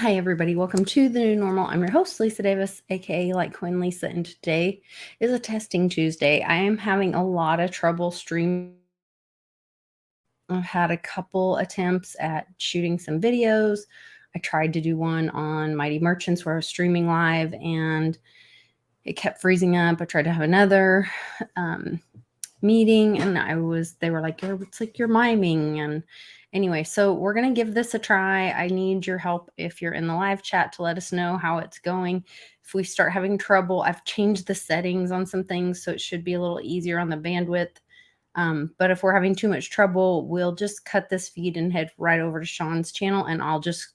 Hi, everybody. Welcome to the new normal. I'm your host, Lisa Davis, aka Litecoin Lisa, and today is a testing Tuesday. I am having a lot of trouble streaming. I've had a couple attempts at shooting some videos. I tried to do one on Mighty Merchants where I was streaming live and it kept freezing up. I tried to have another meeting and they were like, it's like you're miming. And anyway, so we're going to give this a try. I need your help if you're in the live chat to let us know how it's going. If we start having trouble, I've changed the settings on some things, so it should be a little easier on the bandwidth. But if we're having too much trouble, we'll just cut this feed and head right over to Sean's channel, and I'll just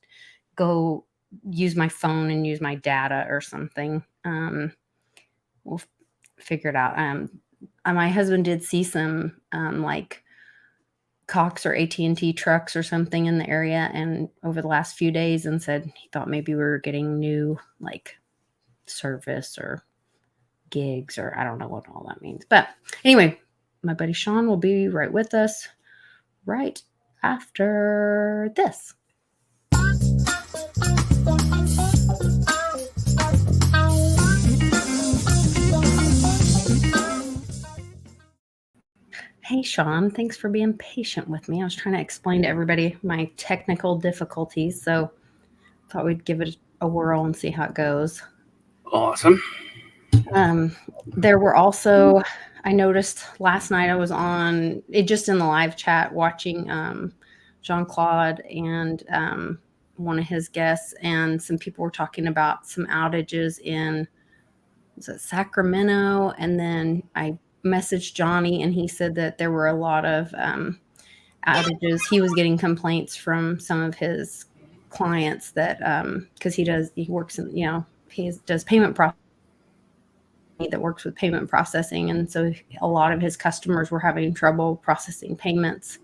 go use my phone and use my data or something. We'll figure it out. My husband did see some like Cox or AT&T trucks or something in the area and over the last few days, and said he thought maybe we were getting new like service or gigs, or I don't know what all that means. But anyway, my buddy Sean will be right with us right after this. Hey, Sean, thanks for being patient with me. I was trying to explain to everybody my technical difficulties, so thought we'd give it a whirl and see how it goes. Awesome. There were also, I noticed last night I was on it just in the live chat watching Jean-Claude and one of his guests, and some people were talking about some outages in Sacramento, and then I messaged Johnny and he said that there were a lot of outages. He was getting complaints from some of his clients that because he works in, he does payment processing, that works with payment processing, and so a lot of his customers were having trouble processing payments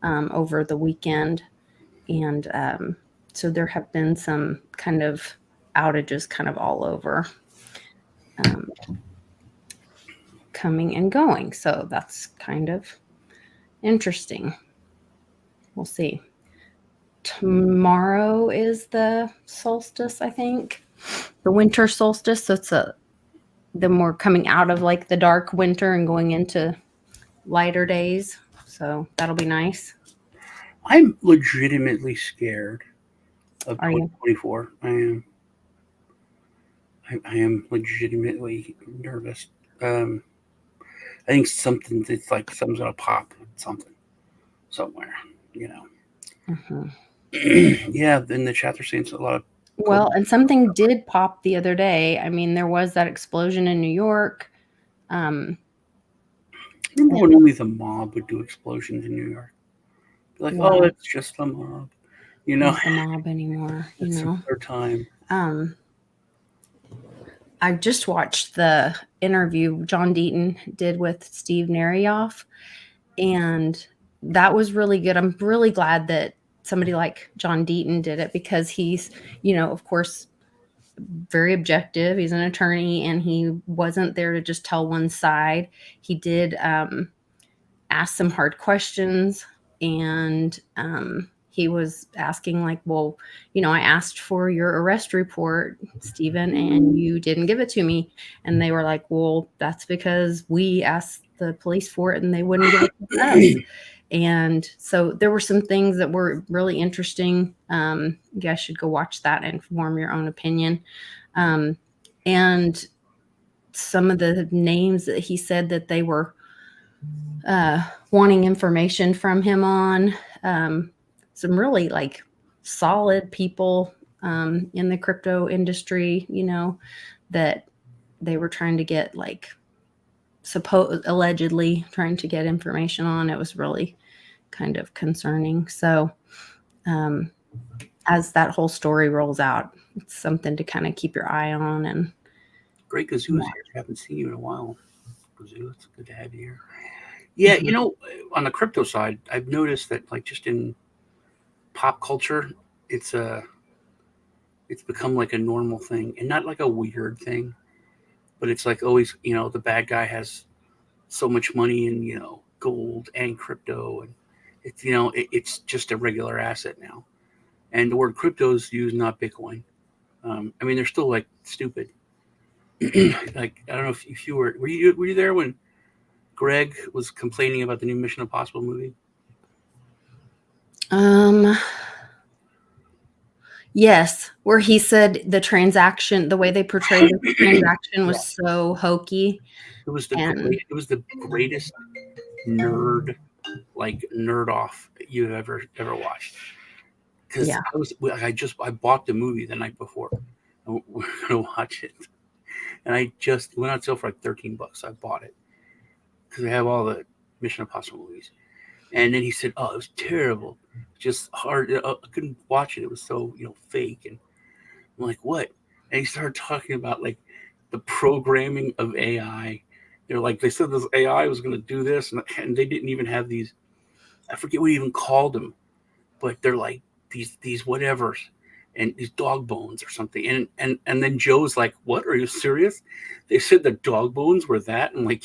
over the weekend, and so there have been some kind of outages kind of all over, coming and going. So that's kind of interesting. We'll see. Tomorrow is the solstice, I think, the winter solstice. So it's then we're coming out of like the dark winter and going into lighter days. So that'll be nice. I'm legitimately scared of Are you? 2024. I am legitimately nervous. I think it's like something's gonna pop something somewhere, you know. Mm-hmm. Yeah, in the chat they're saying a lot of Well, and something did pop the other day. I mean, there was that explosion in New York. Remember when only the mob would do explosions in New York? Like, Well, oh, it's just the mob. You know, not the mob anymore, it's their time. I just watched the interview John Deaton did with Steve Narioff, and that was really good. I'm really glad that somebody like John Deaton did it, because he's, of course, very objective. He's an attorney, and he wasn't there to just tell one side. He did ask some hard questions, and he was asking like, well, I asked for your arrest report, Stephen, and you didn't give it to me. And they were like, well, that's because we asked the police for it and they wouldn't give it to us. And so there were some things that were really interesting. You guys should go watch that and form your own opinion. And some of the names that he said that they were wanting information from him on, some really like solid people in the crypto industry, that they were trying to get like allegedly trying to get information on. It was really kind of concerning. So as that whole story rolls out, it's something to kind of keep your eye on. And Great, Kazoo is here. Haven't seen you in a while. Kazoo, it's good to have you here. Yeah, on the crypto side, I've noticed that like just in pop culture, it's become like a normal thing, and not like a weird thing, but it's like always, the bad guy has so much money in, gold and crypto, and it's, it's just a regular asset now. and the word crypto is used, not Bitcoin. I mean, they're still like stupid. Like I don't know if you were you there when Greg was complaining about the new Mission Impossible movie? Um, yes, where he said the way they portrayed the transaction Yeah, was so hokey and it was the greatest nerd nerd off you've ever watched. Because yeah. I bought the movie the night before. And we're gonna watch it, and I just it went on sale for like $13. I bought it because they have all the Mission Impossible movies. And then he said, "Oh, it was terrible, just hard. I couldn't watch it. It was so fake." And I'm like, "What?" And he started talking about like the programming of AI. They're like, they said this AI was going to do this, and they didn't even have these. I forget what he even called them, but they're like these whatevers, and these dog bones or something. And then Joe's like, "What? Are you serious?" They said the dog bones were that, and like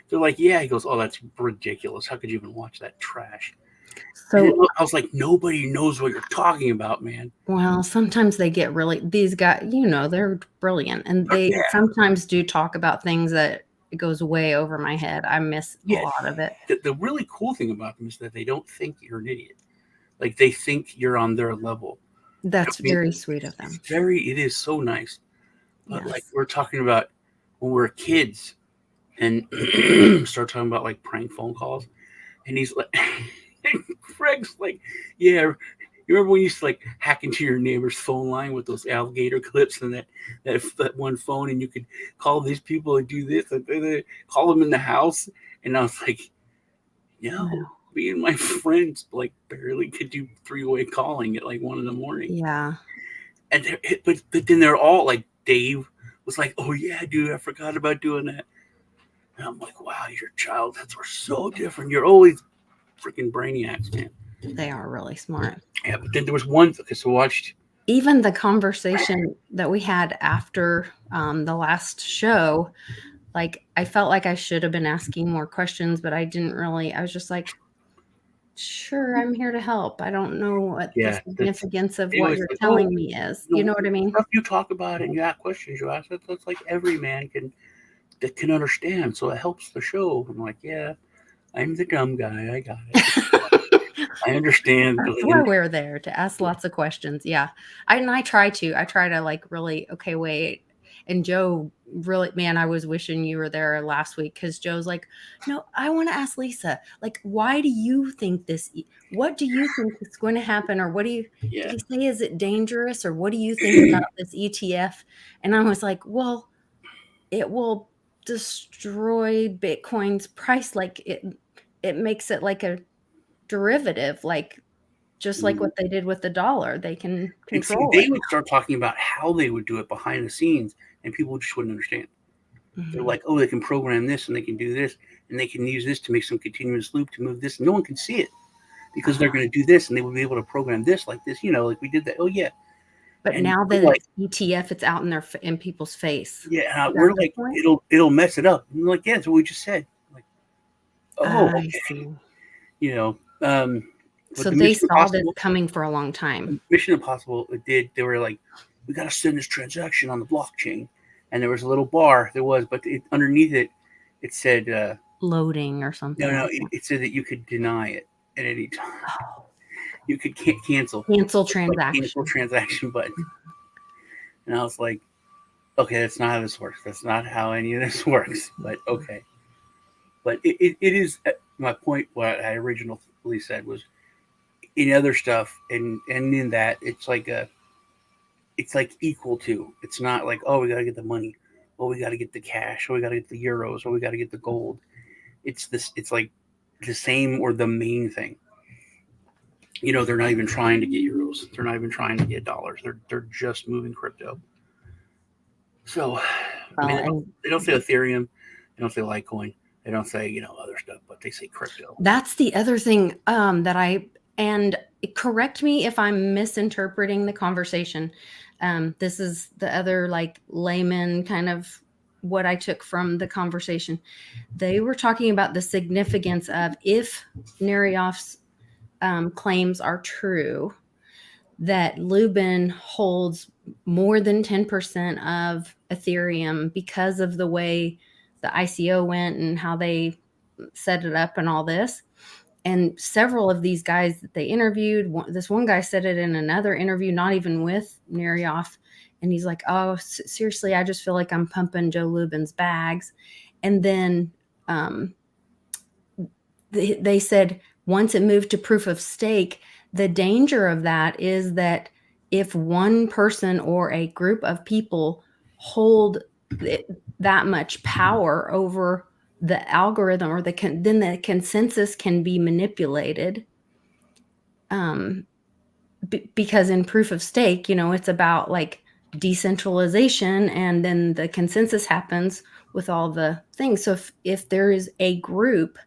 they're like, "Yeah." He goes, "Oh, that's ridiculous. How could you even watch that trash?" And So, I was like, "Nobody knows what you're talking about, man." well, sometimes they get really these guys, they're brilliant, and they Yeah, sometimes do talk about things that it goes way over my head. I miss a yeah. lot of it. The really cool thing about them is that they don't think you're an idiot. Like they think you're on their level. I That's mean, very sweet of them. it is so nice. But like Yes. we're talking about when we're kids and start talking about like prank phone calls, and he's like, Craig's like, yeah. You remember when you used to like hack into your neighbor's phone line with those alligator clips and that one phone, and you could call these people and do this, and call them in the house, and I was like, no, No. me and my friends like barely could do three-way calling at like 1 in the morning, Yeah. and but then they're all like Dave was like, oh yeah, dude, I forgot about doing that, and I'm like, wow, your childhoods were so different. You're always freaking brainiacs, man. They are really smart. Yeah, but then there was one. Okay, so I watched. Even the conversation that we had after the last show, like I felt like I should have been asking more questions, but I didn't really. I was just like, sure, I'm here to help. I don't know what the Yeah, that's. significance of He what always you're like, oh, telling me is. You know what I mean? stuff you talk about and you ask questions you ask. That's like every man can understand. So it helps the show. I'm like, yeah, I'm the dumb guy. I got it. I understand. That's why we're there, to ask lots of questions. Yeah. I try to. I try to like really, okay, wait. And Joe really, man, I was wishing you were there last week because Joe's like, no, I want to ask Lisa, like, why do you think this? What do you think is going to happen? Or what do you, Yeah, did he say, is it dangerous? Or what do you think about this ETF? And I was like, well, it will destroy Bitcoin's price. Like it makes it like a derivative, like just like what they did with the dollar, they can and see, control they it would start talking about how they would do it behind the scenes, and people just wouldn't understand. now. They're Mhm. like, oh, they can program this and they can do this and they can use this to make some continuous loop to move this. No one can see it because they're Uh-huh. going to do this and they will be able to program this like this, like we did that. Oh yeah, But and now we're that like, it's ETF, it's out in in people's face. yeah, Is that we're the like, point? it'll mess it up. And we're like, yeah, that's what we just said. Like, oh, I okay, see. you know, um, but So the they saw this coming for a long time. Mission Impossible, it did. They were like, we got to send this transaction on the blockchain, and there was a little bar. There was, but underneath it, it said, Loading or no, something no, like that. it said that you could deny it at any time. Oh, You could cancel. cancel It's like cancel transaction. transaction button. And I was like, okay, that's not how this works. That's not how any of this works. But okay. But it is my point. What I originally said was in other stuff, and in that it's like equal to. It's not like, oh, we got to get the money. Oh, we got to get the cash. Oh, we got to get the euros. Oh, we got to get the gold. It's this. It's like the same or the main thing. They're not even trying to get euros. They're not even trying to get dollars. They're just moving crypto. So, I mean, Well, and they don't say Ethereum, they don't say Litecoin, they don't say other stuff, but they say crypto. that's the other thing that and correct me if I'm misinterpreting the conversation. This is the other like layman kind of what I took from the conversation. They were talking about the significance of if Nariov's claims are true, that Lubin holds more than 10% of Ethereum because of the way the ICO went and how they set it up and all this. And several of these guys that they interviewed, this one guy said it in another interview, not even with Nerioff. And he's like, oh, seriously, I just feel like I'm pumping Joe Lubin's bags. And then they said once it moved to proof of stake, the danger of that is that if one person or a group of people hold that much power over the algorithm, or then the consensus can be manipulated. Because in proof of stake, it's about like decentralization, and then the consensus happens with all the things. So if there is a group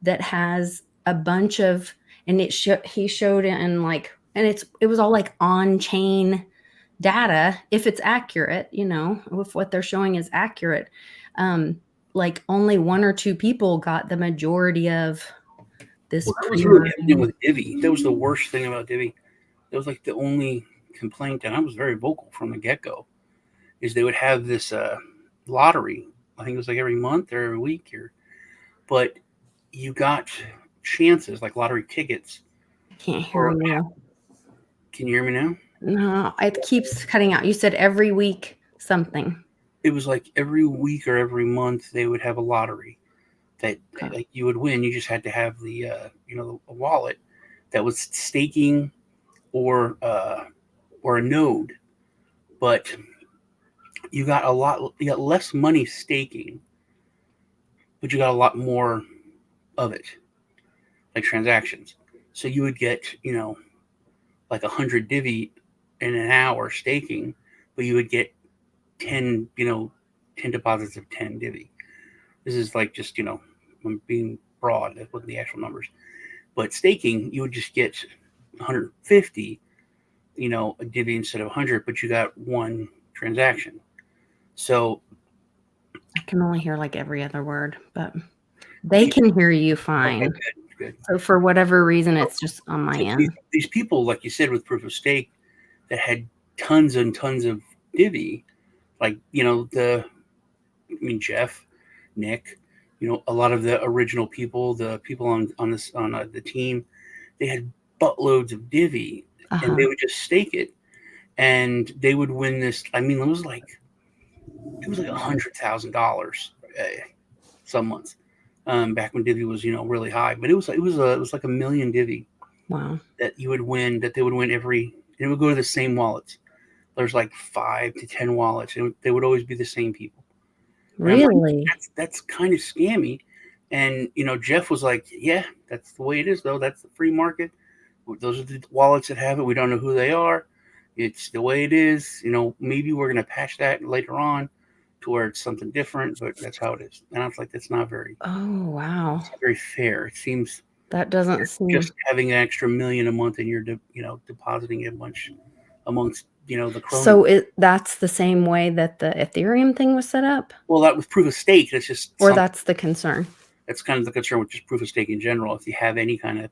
that has a bunch of, and he showed it in like, and it was all like on-chain data, if it's accurate, if what they're showing is accurate, like only one or two people got the majority of this. Well, that was really happening with Divi. That was the worst thing about Divi. That was like the only complaint, and I was very vocal from the get-go, is they would have this lottery. I think it was like every month or every week, but you got chances, like lottery tickets. I can't hear you. Can you hear me now? No, it keeps cutting out. You said every week something. It was like every week or every month they would have a lottery that like you would win. You just had to have the a wallet that was staking or a node, but you got less money staking, but you got a lot more of it, like transactions. So you would get like 100 Divi in an hour staking, but you would get 10 deposits of 10 Divi. This is like just I'm being broad with the actual numbers, but staking you would just get 150 a Divi instead of 100, but you got one transaction. So I can only hear like every other word, but they can hear you fine. Okay, good. So for whatever reason, it's just on my end. These people, like you said, with proof of stake that had tons and tons of Divi, like Jeff, Nick, a lot of the original people, the people on the team, they had buttloads of Divi, and they would just stake it, and they would win this. I mean, it was like $100,000 some months, back when Divi was really high, but it was like $1 million Divi. Wow. That you would win, that they would win and it would go to the same wallets. There's like 5 to 10 wallets, and they would always be the same people. Really? Like, that's kind of scammy. And Jeff was like, yeah, that's the way it is, though. That's the free market. Those are the wallets that have it. We don't know who they are. It's the way it is. Maybe we're going to patch that later on to where it's something different, but that's how it is. And I was like, that's not very. Oh, wow. It's not very fair. It seems that doesn't seem just having an extra $1 million a month, and you're depositing a bunch amongst the cronies. So that's the same way that the Ethereum thing was set up? Well, that was proof of stake. That's just that's the concern. That's kind of the concern with just proof of stake in general. If you have anything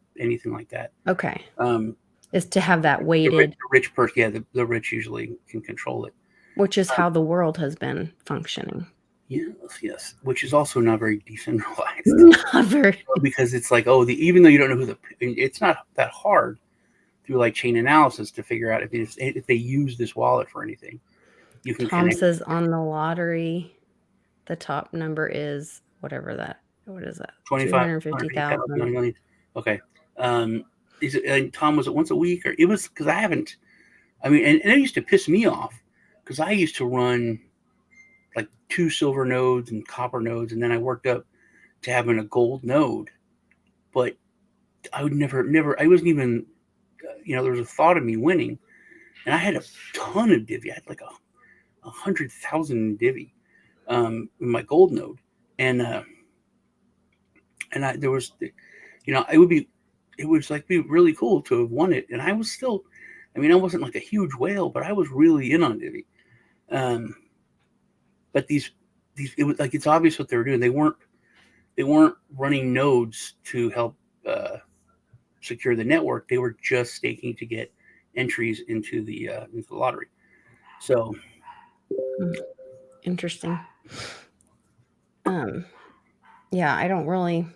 like that, okay, is to have that weighted. The rich person, yeah, the rich usually can control it, which is how the world has been functioning. Yes, which is also not very decentralized. Not very, because it's like, even though you don't know it's not that hard through like chain analysis to figure out if they use this wallet for anything. You can. Tom says on the lottery, the top number is whatever that. What is that? 250,000. Okay. And Tom, was it once a week, or it was because I haven't? I mean, and it used to piss me off because I used to run like 2 silver nodes and copper nodes, and then I worked up to having a gold node. But I would never. I wasn't even. There was a thought of me winning, and I had a ton of Divi. I had like 100,000 Divi in my gold node, and there was, it was like be really cool to have won it, and I was still, I wasn't like a huge whale, but I was really in on Divi. But it was like, it's obvious what they were doing. They weren't running nodes to help secure the network. They were just staking to get entries into the lottery. So Interesting. Yeah, I don't really.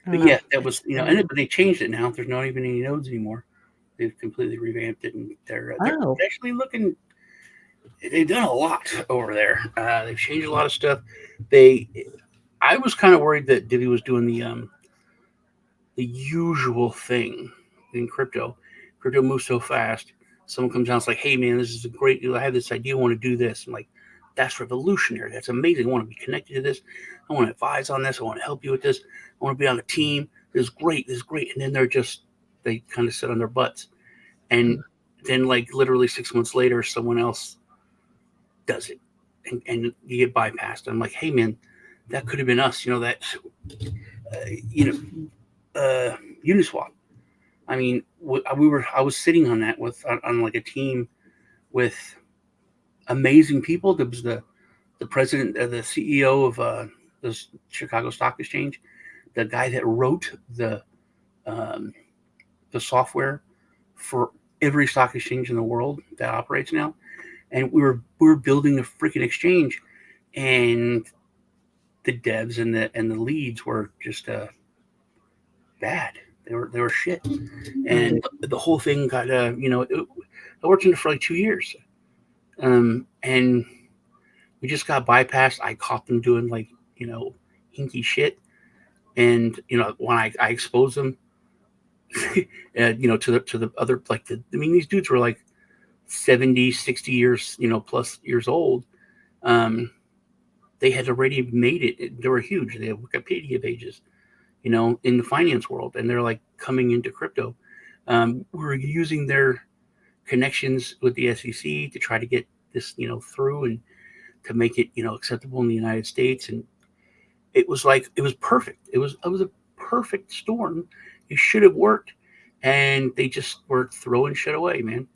I but don't know. yeah, that was It's but they changed it now. There's not even any nodes anymore. They've completely revamped it, and they're oh, actually looking. They've done a lot over there. They've changed a lot of stuff. They I was kind of worried that Divi was doing the usual thing in crypto. Crypto moves so fast. Someone comes down, it's like, "Hey, man, this is a great. I have this idea. I want to do this." I'm like, "That's revolutionary. That's amazing. I want to be connected to this. I want to advise on this. I want to help you with this. I want to be on a team. This is great. This is great." And then they kind of sit on their butts, and then like literally 6 months later, someone else does it, and you get bypassed. I'm like, "Hey, man, that could have been us. That you Uniswap. I mean, I was sitting on that on like a team with amazing people. There was the president, the CEO of the Chicago Stock Exchange, the guy that wrote um, the software for every stock exchange in the world that operates now, and we were building a freaking exchange, and the devs and the leads were just bad. They were shit, and the whole thing got I worked in it for like 2 years, and we just got bypassed. I caught them doing like hinky shit, and when I exposed them, to the other like I mean these dudes were like 70, 60 years plus years old. Um, they had already made it. They were huge. They have Wikipedia pages, in the finance world, and they're like coming into crypto. We're using their connections with the SEC to try to get this, through and to make it, acceptable in the United States. And it was perfect. It was a perfect storm. It should have worked, and they just were throwing shit away, man.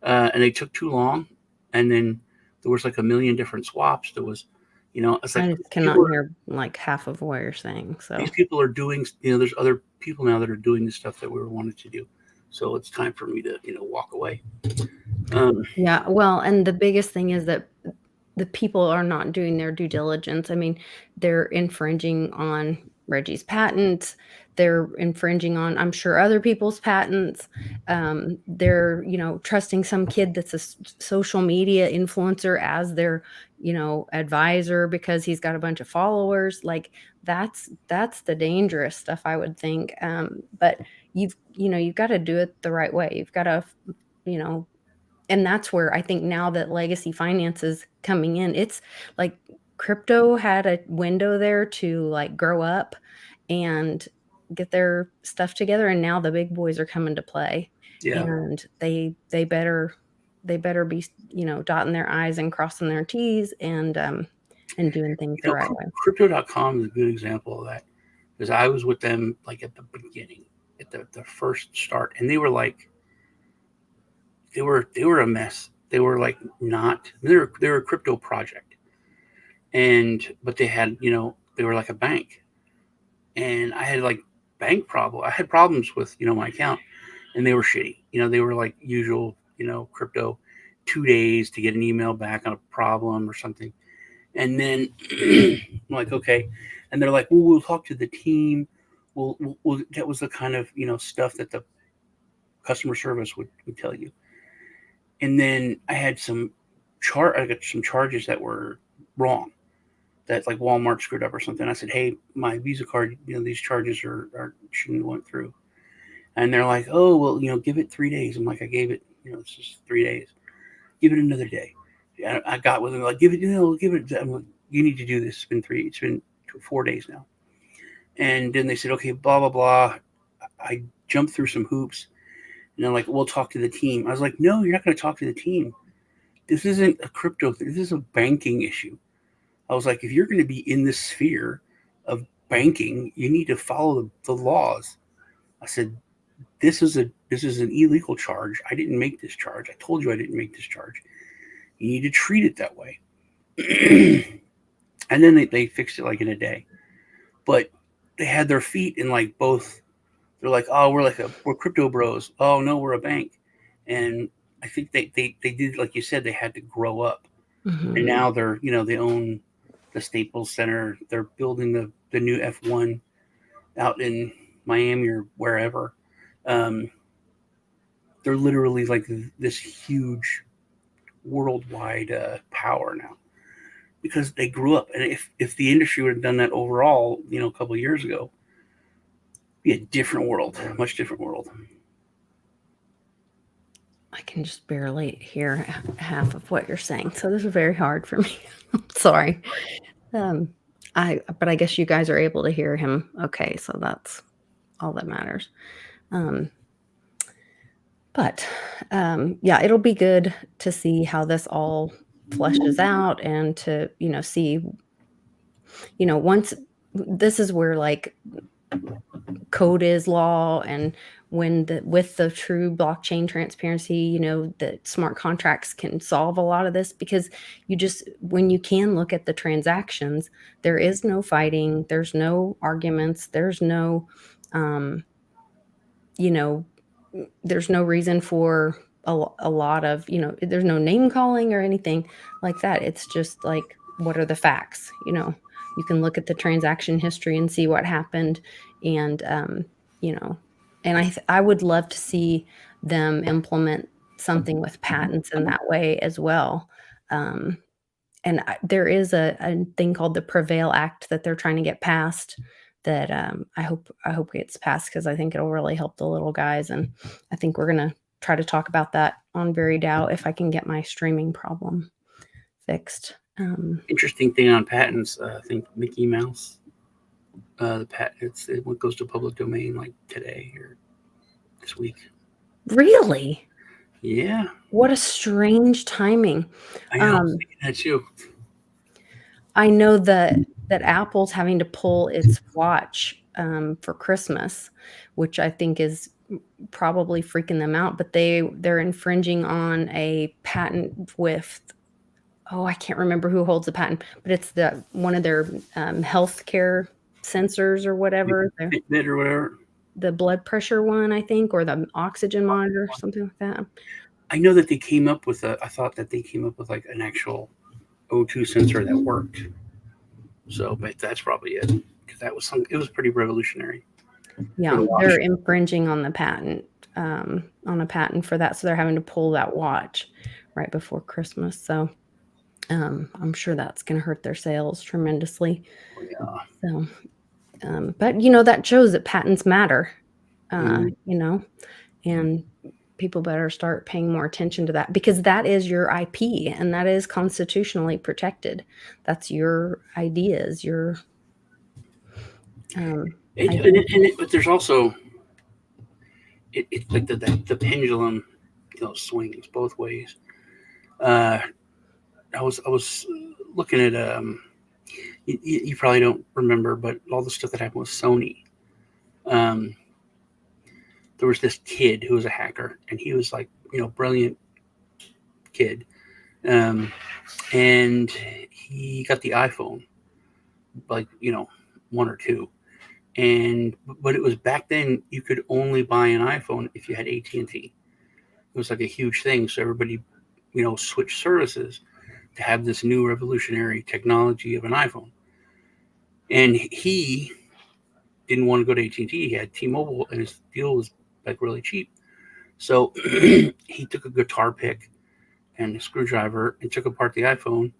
And they took too long, and then there was like a million different swaps. There was, it's like I just cannot hear like half of what you're saying. these So people are doing. There's other people now that are doing the stuff that we were wanted to do. So it's time for me to, walk away. yeah, well, and the biggest thing is that the people are not doing their due diligence. I mean, they're infringing on Reggie's patents. They're infringing on, I'm sure, other people's patents. They're, trusting some kid that's a social media influencer as their, advisor because he's got a bunch of followers. Like that's the dangerous stuff, I would think. But you've got to do it the right way. You've got to, you know, and that's where I think now that legacy finance is coming in, it's like crypto had a window there to like grow up and get their stuff together, and now the big boys are coming to play, Yeah. and they better be, dotting their I's and crossing their T's and doing things the right way. Crypto.com is a good example of that because I was with them like at the beginning, at the first start, and they were a mess. They were like not they were a crypto project, and but they had they were like a bank, and I had like bank problem. I had problems with my account, and they were shitty. They were like usual crypto, 2 days to get an email back on a problem or something. And then I'm like, okay. And they're like, well, we'll talk to the team. That was the kind of, stuff that the customer service would tell you. And then I got some charges that were wrong, that like Walmart screwed up or something. I said, hey, my Visa card, these charges shouldn't have went through. And they're like, oh, well, give it 3 days. I'm like, I gave it, it's just 3 days. Give it another day. I got with them like, give it. I'm like, you need to do this. It's been 4 days now. And then they said, okay, blah blah blah. I jumped through some hoops, and they're like, we'll talk to the team. I was like, no, you're not going to talk to the team. This isn't a crypto thing. This is a banking issue. I was like, if you're going to be in this sphere of banking, you need to follow the laws. I said, this is an illegal charge. I didn't make this charge. I told you I didn't make this charge. You need to treat it that way. And then they fixed it like in a day. But they had their feet in like both. They're like, oh, we're crypto bros. Oh no, we're a bank. And I think they did, like you said, they had to grow up, Hmm. and now they're, they own the Staples Center. They're building the new F1 out in Miami or wherever. Um, they're literally like this huge worldwide power now because they grew up. And if the industry would have done that overall, a couple of years ago, be a different world, much different world. I can just barely hear half of what you're saying, so this is very hard for me. Sorry. Um, but I guess you guys are able to hear him okay, so that's all that matters. Um, but yeah, it'll be good to see how this all fleshes out and to, see, once this is where like code is law, and when with the true blockchain transparency, that smart contracts can solve a lot of this, because when you can look at the transactions, there is no fighting, there's no arguments, there's no um you know there's no reason for a lot of, there's no name calling or anything like that. It's just like, what are the facts? You can look at the transaction history and see what happened. And, you know, and I would love to see them implement something with patents in that way as well. Um, and there is a thing called the Prevail Act that they're trying to get passed, that I hope gets passed, because I think it'll really help the little guys. And I think we're gonna try to talk about that on Very Dow if I can get my streaming problem fixed. Interesting thing on patents. I think Mickey Mouse, the patents, it goes to public domain like today or this week. Really? Yeah, What a strange timing. I know. I was Um, thinking that too. I know that Apple's having to pull its watch for Christmas, which I think is probably freaking them out. But they're infringing on a patent with, oh, I can't remember who holds the patent, but it's one of their healthcare sensors or Like whatever, Fitbit or whatever. the blood pressure one, I think, or the oxygen monitor, something like that. I know that they came up with I thought that they came up with like an actual O2 sensor that worked. So, but that's probably it because it was pretty revolutionary for Yeah, the they're watch. infringing on on a patent for that, so they're having to pull that watch right before Christmas. So I'm sure that's going to hurt their sales tremendously. Yeah. So, but that shows that patents matter. Mhm. And people better start paying more attention to that, because that is your IP and that is constitutionally protected. That's your ideas, your ideas. But there's also it's like the pendulum, swings both ways. Uh, I was looking at you probably don't remember, but all the stuff that happened with Sony. Um, there was this kid who was a hacker, and he was like, brilliant kid, um, and he got the iPhone, like, one or two, and but it was back then you could only buy an iPhone if you had AT&T. It was like a huge thing, so everybody, switched services to have this new revolutionary technology of an iPhone. And he didn't want to go to AT&T. He had T-Mobile, and his deal was like really cheap. So he took a guitar pick and a screwdriver and took apart the iPhone,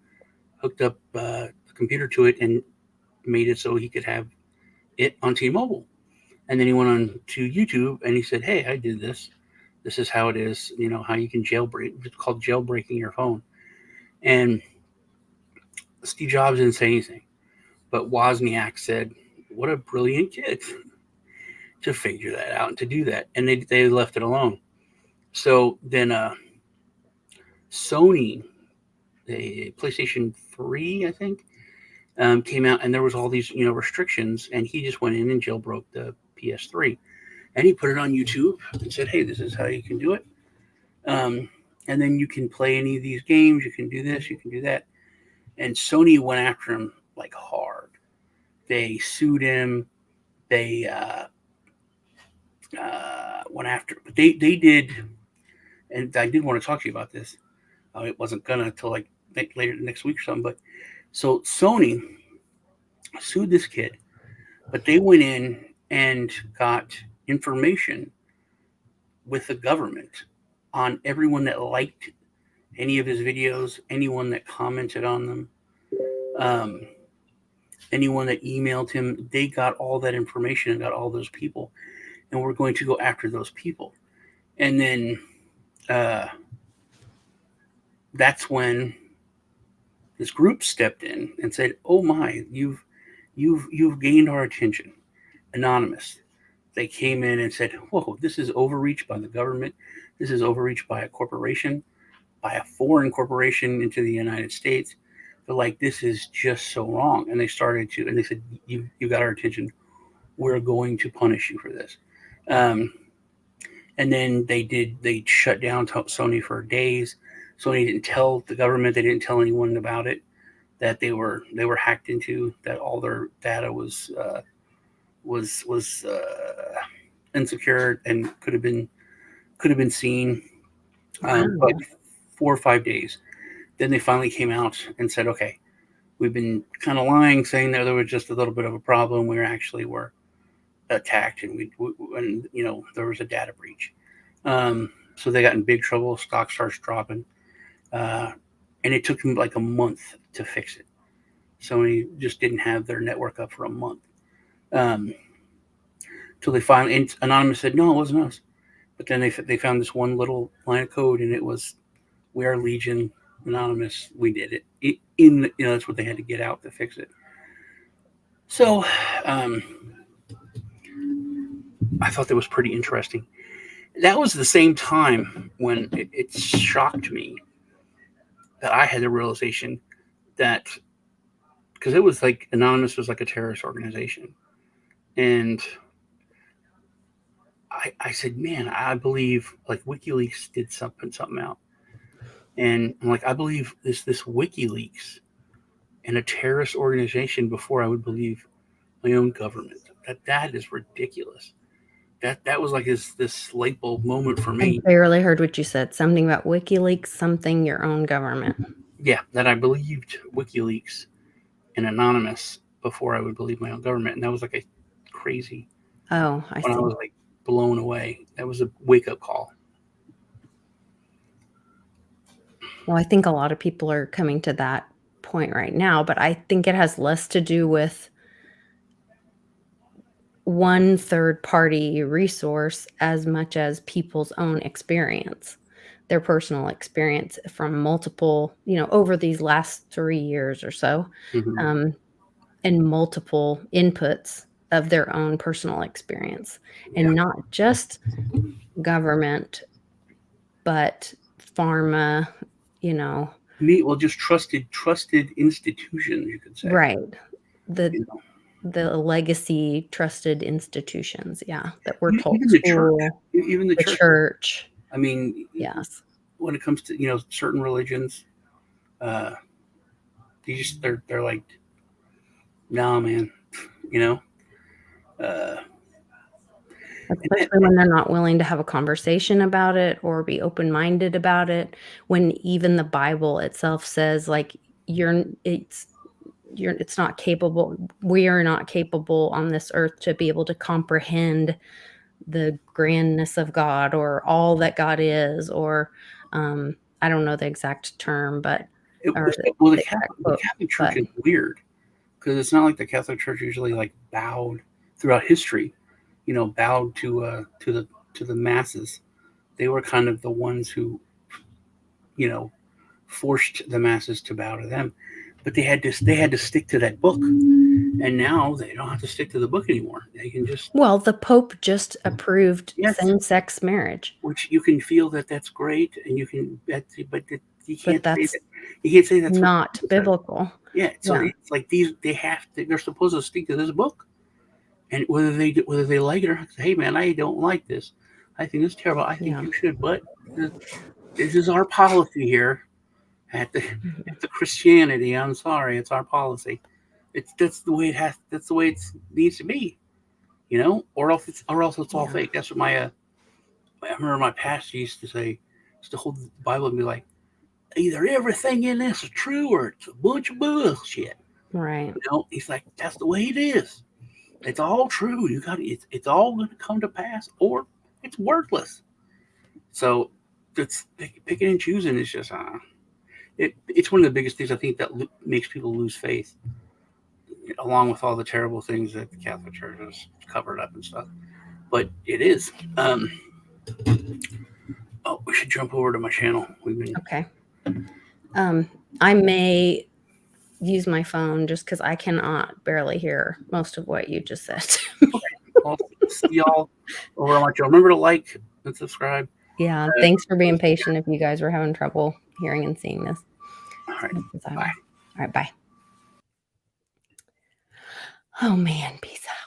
hooked up the computer to it, and made it so he could have it on T-Mobile. And then he went on to YouTube and he said, "Hey, I did this. This is how it is. How you can jailbreak. It's called jailbreaking your phone." And Steve Jobs didn't say anything, but Wozniak said, "What a brilliant kid to figure that out and to do that." And they left it alone. So then Sony, the PlayStation 3, I think, came out, and there was all these restrictions, and he just went in and jailbroke the PS3, and he put it on YouTube and said, "Hey, this is how you can do it." Um, and then you can play any of these games. You can do this. You can do that. And Sony went after him like hard. They sued him. They went after. But they did. and I did want to talk to you about this. It wasn't gonna until like later next week or something. But so Sony sued this kid, but they went in and got information with the government on everyone that liked any of his videos, anyone that commented on them, um, anyone that emailed him. They got all that information and got all those people, and we're going to go after those people. And then uh, that's when this group stepped in and said, "Oh my, you've gained our attention." Anonymous. They came in and said, "Whoa, this is overreach by the government. This is overreach by a corporation, by a foreign corporation into the United States." They're like, "This is just so wrong." And they started to, and they said, "You got our attention. We're going to punish you for this." Um, and then they shut down Sony for days. Sony didn't tell the government. They didn't tell anyone about it, that they were hacked into, that all their data was insecure and could have been seen. But Wow. 4 or 5 days, then they finally came out and said, "Okay, we've been kind of lying, saying that there was just a little bit of a problem. We actually were attacked, and and there was a data breach." So they got in big trouble. Stock starts dropping, uh, and it took them like a month to fix it. Sony just didn't have their network up for a month. Um, Till they finally, and Anonymous said, "No, it wasn't us." But then they found this one little line of code, and it was, "We are Legion Anonymous. We did it." That's what they had to get out to fix it. So um, I thought that was pretty interesting. That was the same time when it shocked me that I had the realization that, because it was like Anonymous was like a terrorist organization, and I said, "Man, I believe like WikiLeaks did something out." And I'm like, I believe this WikiLeaks and a terrorist organization before I would believe my own government. That is ridiculous. That was like this light bulb moment for I me. barely heard what you said. Something about WikiLeaks, something your own government. Yeah, that I believed WikiLeaks and Anonymous before I would believe my own government, and that was like a crazy, Oh, I when I see. was like blown away. That was a wake up call. Well, I think a lot of people are coming to that point right now, but I think it has less to do with one third party resource as much as people's own experience, their personal experience from multiple, over these last 3 years or so, Hmm. um, and multiple inputs of their own personal experience, Yeah, and not just government, but pharma, you know, me well, just trusted institutions, you could say. right. The You know, the legacy trusted institutions, yeah, that we're told, even the church, school, even the the church. church, I mean, yes. when it comes to certain religions, uh, they're like, nah, man, you know, uh, and then, Especially when they're not willing to have a conversation about it or be open-minded about it, when even the Bible itself says, like, you're it's not capable, we are not capable on this earth to be able to comprehend the grandness of God or all that God is, or, I don't know the exact term, but it or was well, the exact The quote, Catholic Church but is weird because it's not like the Catholic Church usually like bowed throughout history, bowed to the masses. They were kind of the ones who you know forced the masses to bow to them, but they had to stick to that book, and now they don't have to stick to the book anymore. They can just, well, the Pope just approved yes, same-sex marriage, which you can feel that that's great, and but you but can't say that's that. You can't say that's what the not Bible says. biblical. Yeah, so Yeah, it's like they're supposed to stick to this book, and whether they like it or not, hey man, I don't like this. I think it's terrible. I think yeah. you should, but this is our policy here at the Mhm. at the Christianity. I'm sorry, it's our policy. That's the way it has. That's the way it needs to be. Or else it's all Yeah. fake. That's what I remember my pastor used to say. to hold the Bible and be like, either everything in this is true or it's a bunch of bullshit. Right. You know, he's like, that's the way it is. It's all true. You got it's all going to come to pass, or it's worthless. So it's picking and choosing is just it's one of the biggest things I think that makes people lose faith, along with all the terrible things that the Catholic Church has covered up and stuff. But it is. Oh, we should jump over to my channel. We've been Okay. I may use my phone just because I cannot barely hear most of what you just said. I'll see y'all over on my channel. Remember to like and subscribe. Yeah. Thanks for being patient if you guys were having trouble hearing and seeing this. All right. Bye. All right. Bye. Oh, man. Peace out.